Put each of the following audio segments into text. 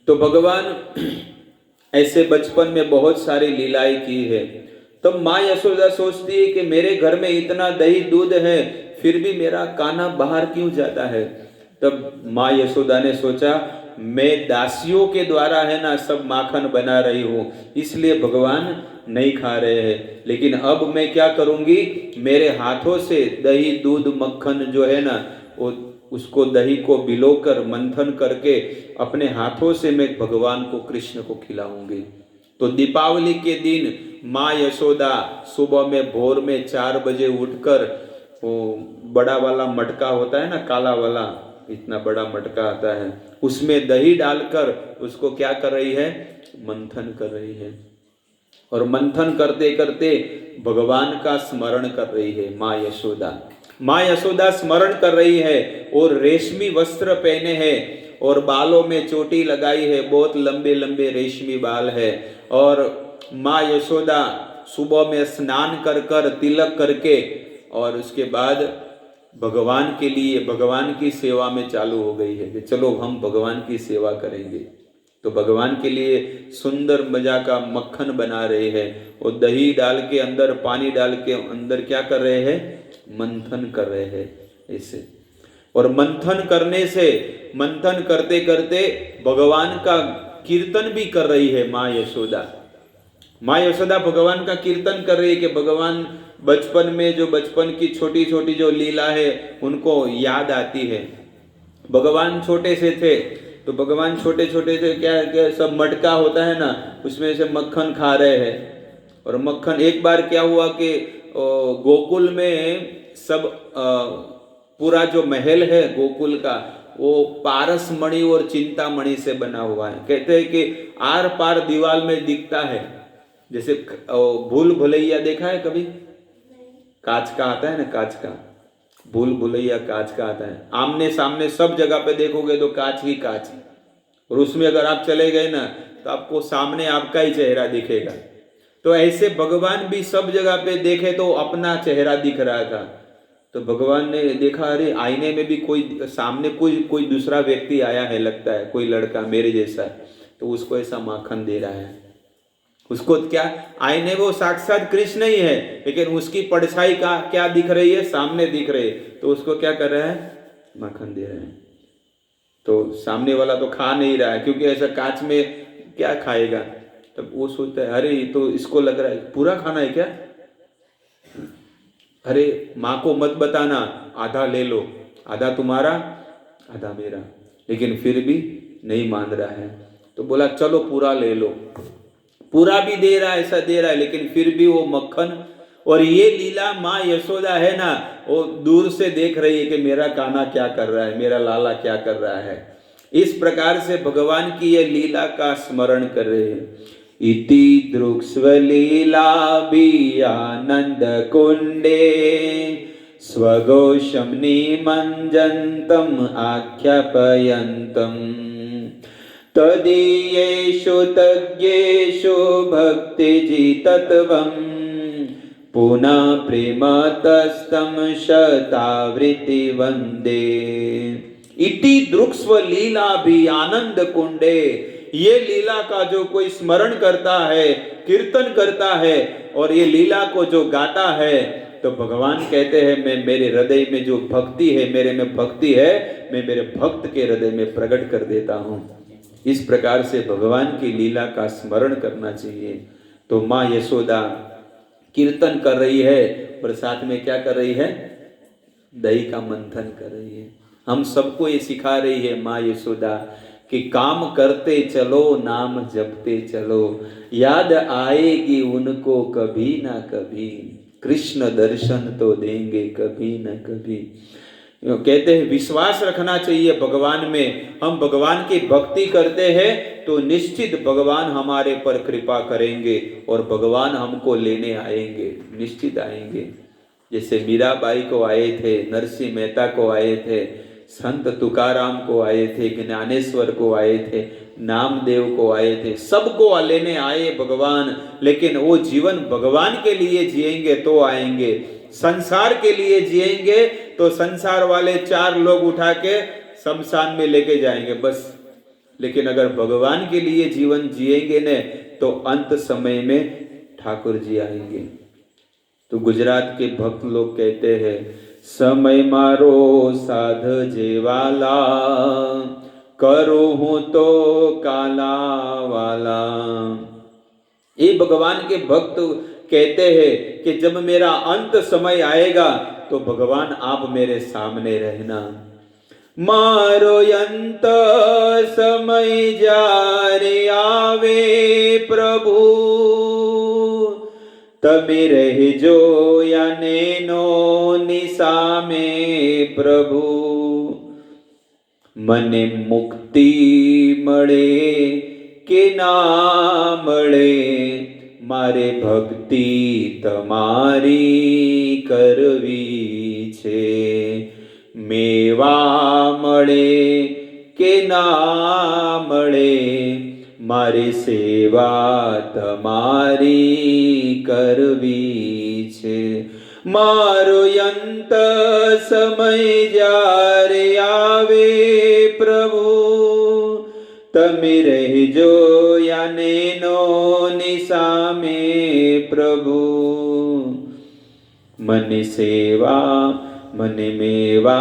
तो भगवान ऐसे बचपन में बहुत सारी लीलाएं की है। तब माँ यशोदा सोचती है कि मेरे घर में इतना दही दूध है, फिर भी मेरा कान्हा बाहर क्यों जाता है। तब माँ यशोदा ने सोचा, मैं दासियों के द्वारा है ना सब माखन बना रही हूँ, इसलिए भगवान नहीं खा रहे हैं। लेकिन अब मैं क्या करूँगी, मेरे हाथों से दही दूध मक्खन जो है ना, वो उसको दही को भिगोकर मंथन करके अपने हाथों से मैं भगवान को, कृष्ण को खिलाऊंगी। तो दीपावली के दिन माँ यशोदा सुबह में भोर में 4 बजे उठकर, वो बड़ा वाला मटका होता है ना, काला वाला, इतना बड़ा मटका आता है, उसमें दही डालकर उसको क्या कर रही है, मंथन कर रही है। और मंथन करते करते भगवान का स्मरण कर रही है माँ यशोदा। माँ यशोदा स्मरण कर रही है और रेशमी वस्त्र पहने हैं और बालों में चोटी लगाई है, बहुत लंबे लंबे रेशमी बाल है। और माँ यशोदा सुबह में स्नान कर कर तिलक करके और उसके बाद भगवान के लिए, भगवान की सेवा में चालू हो गई है कि चलो हम भगवान की सेवा करेंगे। तो भगवान के लिए सुंदर मजा का मक्खन बना रहे हैं और दही डाल के अंदर, पानी डाल के अंदर क्या कर रहे हैं, मंथन कर रहे हैं ऐसे। और मंथन करने से, मंथन करते करते भगवान का कीर्तन भी कर रही है माँ यशोदा। माँ यशोदा भगवान का कीर्तन कर रही है कि भगवान बचपन में जो, बचपन की छोटी छोटी जो लीला है उनको याद आती है। भगवान छोटे से थे तो भगवान छोटे छोटे से क्या क्या सब मटका होता है ना, उसमें से मक्खन खा रहे हैं। और मक्खन, एक बार क्या हुआ कि गोकुल में सब पूरा जो महल है गोकुल का, वो पारस मणि और चिंतामणि से बना हुआ है। कहते हैं कि आर पार दीवार में दिखता है, जैसे भूल भुलैया देखा है कभी, कांच का आता है ना, कांच का भूल भुलैया कांच का आता है, आमने सामने सब जगह पे देखोगे तो कांच ही कांच है। और उसमें अगर आप चले गए ना तो आपको सामने आपका ही चेहरा दिखेगा। तो ऐसे भगवान भी सब जगह पे देखे तो अपना चेहरा दिख रहा था। तो भगवान ने देखा, अरे आईने में भी कोई सामने कोई कोई दूसरा व्यक्ति आया है, लगता है कोई लड़का मेरे जैसा, तो उसको ऐसा माखन दे रहा है। उसको क्या, आईने वो साक्षात कृष्ण ही है, लेकिन उसकी परछाई का क्या दिख रही है, सामने दिख रही है, तो उसको क्या कर रहा है, माखन दे रहे हैं। तो सामने वाला तो खा नहीं रहा है, क्योंकि ऐसा कांच में क्या खाएगा। तब वो सोचता है, अरे तो इसको लग रहा है पूरा खाना है क्या, अरे माँ को मत बताना, आधा ले लो, आधा तुम्हारा आधा मेरा। लेकिन फिर भी नहीं मान रहा है, तो बोला चलो पूरा ले लो। पूरा भी दे रहा है, ऐसा दे रहा है, लेकिन फिर भी वो मक्खन। और ये लीला माँ यशोदा है ना, वो दूर से देख रही है कि मेरा कान्हा क्या कर रहा है, मेरा लाला क्या कर रहा है। इस प्रकार से भगवान की ये लीला का स्मरण कर रहे हैं। इति दृक्स्वलीला आनंद कुंडे स्वघोषम निमंजन्तम आख्यापयन्तम तदीयेषु तज्ञेषु भक्तिजितत्वं पुनः प्रेमतस्तं शतावृत्ति वंदे। इति दृक्स्व लीला भी आनंद कुंडे, ये लीला का जो कोई स्मरण करता है, कीर्तन करता है और ये लीला को जो गाता है, तो भगवान कहते हैं मैं, मेरे हृदय में जो भक्ति है, मेरे में भक्ति है, मैं मेरे भक्त के हृदय में प्रकट कर देता हूँ। इस प्रकार से भगवान की लीला का स्मरण करना चाहिए। तो माँ यशोदा कीर्तन कर रही है और साथ में क्या कर रही है, दही का मंथन कर रही है। हम सबको ये सिखा रही है माँ यशोदा कि काम करते चलो, नाम जपते चलो, याद आएगी उनको कभी ना कभी, कृष्ण दर्शन तो देंगे कभी ना कभी। कहते हैं विश्वास रखना चाहिए भगवान में। हम भगवान की भक्ति करते हैं तो निश्चित भगवान हमारे पर कृपा करेंगे और भगवान हमको लेने आएंगे, निश्चित आएंगे। जैसे मीराबाई को आए थे, नरसिंह मेहता को आए थे, संत तुकाराम को आए थे, ज्ञानेश्वर को आए थे, नामदेव को आए थे, सबको लेने आए भगवान। लेकिन वो जीवन भगवान के लिए जिएंगे तो आएंगे, संसार के लिए जिएंगे तो संसार वाले 4 लोग उठा के शमशान में लेके जाएंगे, बस लेकिन अगर भगवान के लिए जीवन जिएंगे ने तो अंत समय में ठाकुर जी आएंगे। तो गुजरात के भक्त लोग कहते हैं, समय मारो साध जेवाला, करो हूं तो काला वाला। ये भगवान के भक्त कहते हैं कि जब मेरा अंत समय आएगा तो भगवान आप मेरे सामने रहना। मारो अंत समय जारे आवे प्रभु, तमे रहजो या नैनो निसामे प्रभु। मने मुक्ति मळे के ना मळे, मारे भक्ति तमारी करवी छे। मेवा मळे के ना मळे, मारी सेवा तमारी करवी छे। मारो अंत समय जारे आवे प्रभु, तमे रहजो या नैनो निसामे प्रभु। मने सेवा मने मेवा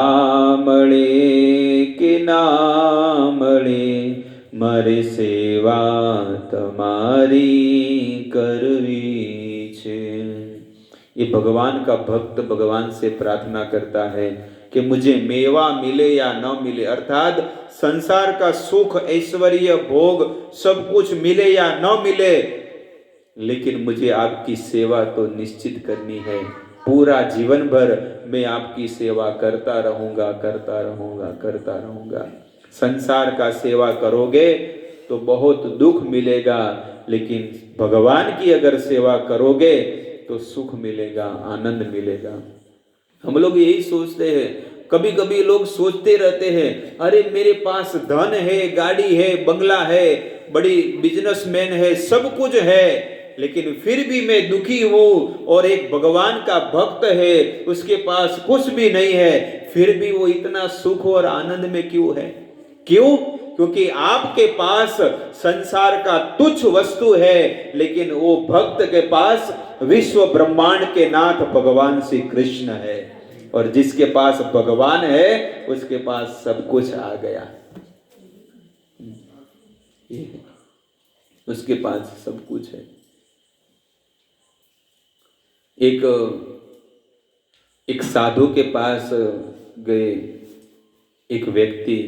मळे के ना मळे, मारे सेवा तमारी करवी छे। ये भगवान का भक्त भगवान से प्रार्थना करता है कि मुझे मेवा मिले या न मिले, अर्थात संसार का सुख ऐश्वर्य भोग सब कुछ मिले या न मिले, लेकिन मुझे आपकी सेवा तो निश्चित करनी है। पूरा जीवन भर मैं आपकी सेवा करता रहूंगा, करता रहूंगा, करता रहूंगा। संसार का सेवा करोगे तो बहुत दुख मिलेगा, लेकिन भगवान की अगर सेवा करोगे तो सुख मिलेगा, आनंद मिलेगा। हम लोग यही सोचते हैं, कभी कभी लोग सोचते रहते हैं, अरे मेरे पास धन है, गाड़ी है, बंगला है, बड़ी बिजनेसमैन है, सब कुछ है, लेकिन फिर भी मैं दुखी हूं। और एक भगवान का भक्त है, उसके पास कुछ भी नहीं है, फिर भी वो इतना सुख और आनंद में क्यों है? क्यों? क्योंकि आपके पास संसार का तुच्छ वस्तु है, लेकिन वो भक्त के पास विश्व ब्रह्मांड के नाथ भगवान श्री कृष्ण है। और जिसके पास भगवान है उसके पास सब कुछ आ गया, उसके पास सब कुछ है। एक साधु के पास गए एक व्यक्ति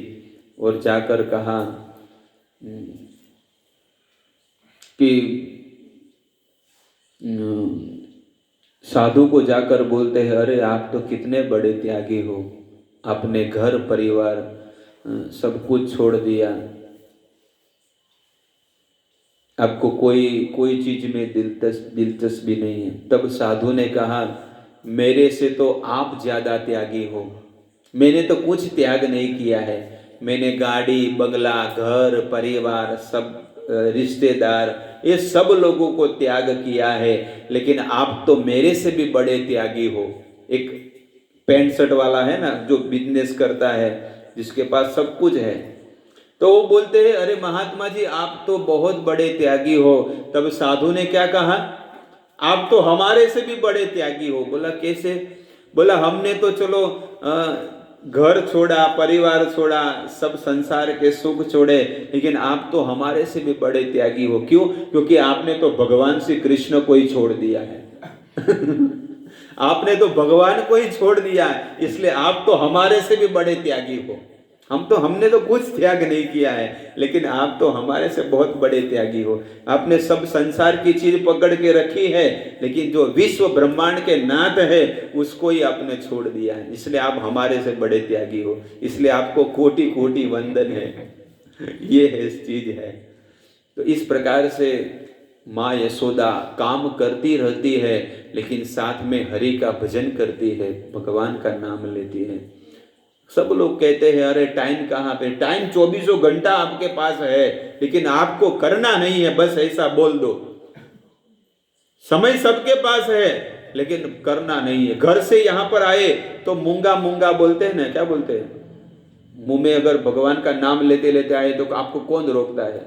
और जाकर कहा कि साधु को जाकर बोलते हैं, अरे आप तो कितने बड़े त्यागी हो, आपने घर परिवार सब कुछ छोड़ दिया, आपको कोई चीज में दिलचस्पी नहीं है। तब साधु ने कहा, मेरे से तो आप ज्यादा त्यागी हो, मैंने तो कुछ त्याग नहीं किया है। मैंने गाड़ी बंगला घर परिवार सब रिश्तेदार ये सब लोगों को त्याग किया है, लेकिन आप तो मेरे से भी बड़े त्यागी हो। एक पैंट शर्ट वाला है ना जो बिजनेस करता है, जिसके पास सब कुछ है, तो वो बोलते हैं, अरे महात्मा जी आप तो बहुत बड़े त्यागी हो। तब साधु ने क्या कहा, आप तो हमारे से भी बड़े त्यागी हो। बोला कैसे? बोला हमने तो चलो घर छोड़ा, परिवार छोड़ा, सब संसार के सुख छोड़े, लेकिन आप तो हमारे से भी बड़े त्यागी हो। क्यों? क्योंकि आपने तो भगवान श्री कृष्ण को ही छोड़ दिया है। आपने तो भगवान को ही छोड़ दिया है, इसलिए आप तो हमारे से भी बड़े त्यागी हो। हमने तो कुछ त्याग नहीं किया है, लेकिन आप तो हमारे से बहुत बड़े त्यागी हो। आपने सब संसार की चीज पकड़ के रखी है, लेकिन जो विश्व ब्रह्मांड के नाथ है उसको ही आपने छोड़ दिया है, इसलिए आप हमारे से बड़े त्यागी हो। इसलिए आपको कोटि कोटि वंदन है। ये है चीज है। तो इस प्रकार से माँ यशोदा काम करती रहती है, लेकिन साथ में हरि का भजन करती है, भगवान का नाम लेती है। सब लोग कहते हैं, अरे टाइम कहाँ पे? टाइम 24 घंटा आपके पास है, लेकिन आपको करना नहीं है, बस ऐसा बोल दो। समय सबके पास है, लेकिन करना नहीं है। घर से यहाँ पर आए तो मूंगा मूंगा बोलते हैं ना, क्या बोलते हैं? मुंह में अगर भगवान का नाम लेते लेते आए तो आपको कौन रोकता है?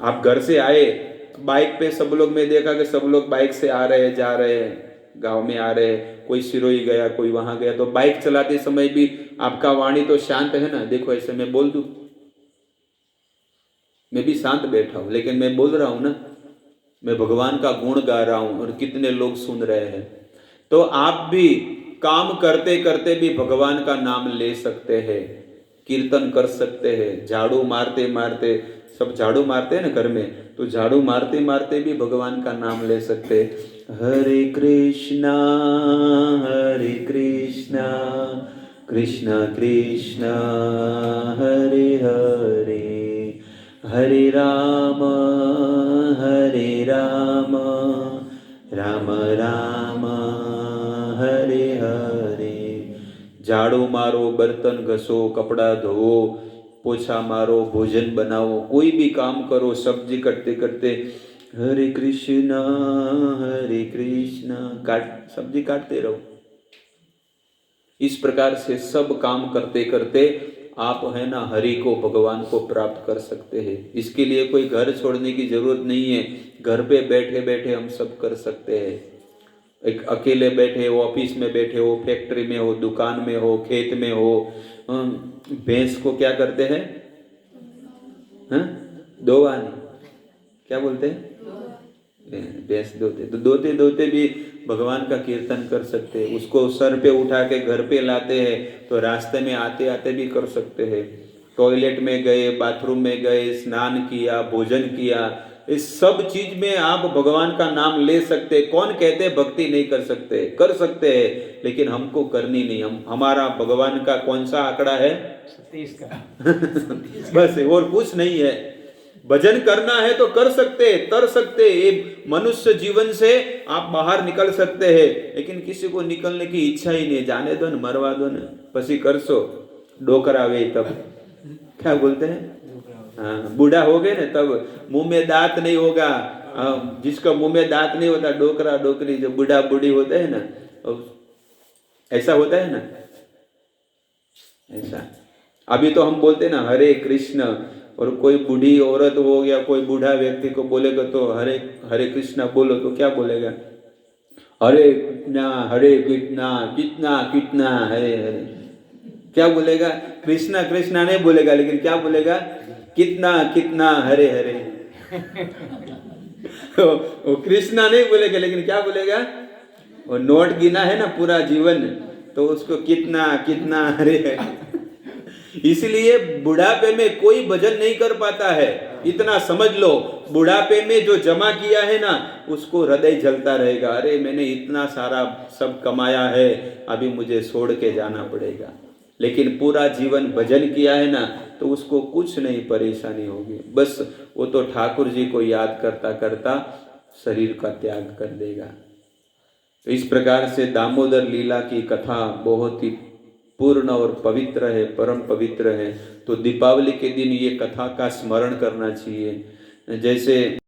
आप घर से आए, बाइक पे सब लोग, मैं देखा कि सब लोग बाइक से आ रहे हैं, जा रहे हैं, गांव में आ रहे हैं, कोई सिरोही गया, कोई वहां गया, तो बाइक चलाते समय भी आपका वाणी तो शांत है ना। देखो ऐसे मैं बोल दूं, मैं भी शांत बैठा हूं, लेकिन मैं बोल रहा हूं ना, मैं भगवान का गुण गा रहा हूं और कितने लोग सुन रहे हैं। तो आप भी काम करते करते भी भगवान का नाम ले सकते हैं, कीर्तन कर सकते हैं, झाड़ू मारते मारते, सब झाड़ू मारते हैं ना घर में, तो झाड़ू मारते मारते भी भगवान का नाम ले सकते हैं। हरे कृष्णा कृष्णा कृष्णा हरे हरे, हरे राम राम राम हरे हरे। झाड़ू मारो, बर्तन घसो, कपड़ा धोवो, पोछा मारो, भोजन बनाओ, कोई भी काम करो, सब्जी कटते करते हरे कृष्णा काट, सब्जी काटते रहो। इस प्रकार से सब काम करते करते आप है ना हरि को, भगवान को प्राप्त कर सकते हैं। इसके लिए कोई घर छोड़ने की जरूरत नहीं है, घर पे बैठे बैठे हम सब कर सकते हैं। एक अकेले बैठे हो, ऑफिस में बैठे हो, फैक्ट्री में हो, दुकान में हो, खेत में हो, भैंस को क्या करते हैं? दोवानी, क्या बोलते हैं? भैंस धोते, तो धोते धोते भी भगवान का कीर्तन कर सकते हैं। उसको सर पे उठा के घर पे लाते हैं तो रास्ते में आते आते भी कर सकते हैं। टॉयलेट में गए, बाथरूम में गए, स्नान किया, भोजन किया, इस सब चीज में आप भगवान का नाम ले सकते। कौन कहते हैं भक्ति नहीं कर सकते? कर सकते हैं, लेकिन हमको करनी नहीं। हमारा भगवान का कौन सा आंकड़ा है? 37 का बस, और कुछ नहीं है। भजन करना है तो कर सकते, तर सकते, ये मनुष्य जीवन से आप बाहर निकल सकते हैं। लेकिन किसी को निकलने की इच्छा ही नहीं, जाने दो न, मरवा दो न, पसी करसो डोकरावे तब, क्या बोलते हैं? हाँ, बूढ़ा हो गए ना तब मुंह में दांत नहीं होगा। जिसका मुंह में दांत नहीं होता, डोकरा डोकरी, जो बूढ़ा बूढ़ी होते हैं ना, ऐसा होता है ना, ऐसा। अभी तो हम बोलते हैं ना हरे कृष्ण, और कोई बूढ़ी औरत हो गया, कोई बूढ़ा व्यक्ति को बोलेगा तो हरे हरे कृष्णा बोलो, तो क्या बोलेगा? हरे कृष्णा कितना कितना हरे हरे, क्या बोलेगा? कृष्णा कृष्णा नहीं बोलेगा, लेकिन क्या बोलेगा? कितना कितना हरे हरे। वो कृष्णा नहीं बोलेगा, लेकिन क्या बोलेगा? वो नोट गिना है ना पूरा जीवन, तो उसको कितना कितना हरे हरे। इसलिए बुढ़ापे में कोई भजन नहीं कर पाता है, इतना समझ लो। बुढ़ापे में जो जमा किया है ना, उसको हृदय जलता रहेगा, अरे मैंने इतना सारा सब कमाया है, अभी मुझे छोड़ के जाना पड़ेगा। लेकिन पूरा जीवन भजन किया है ना, तो उसको कुछ नहीं परेशानी होगी। बस वो तो ठाकुर जी को याद करता करता शरीर का त्याग कर देगा। तो इस प्रकार से दामोदर लीला की कथा बहुत ही पूर्ण और पवित्र है, परम पवित्र है। तो दीपावली के दिन ये कथा का स्मरण करना चाहिए। जैसे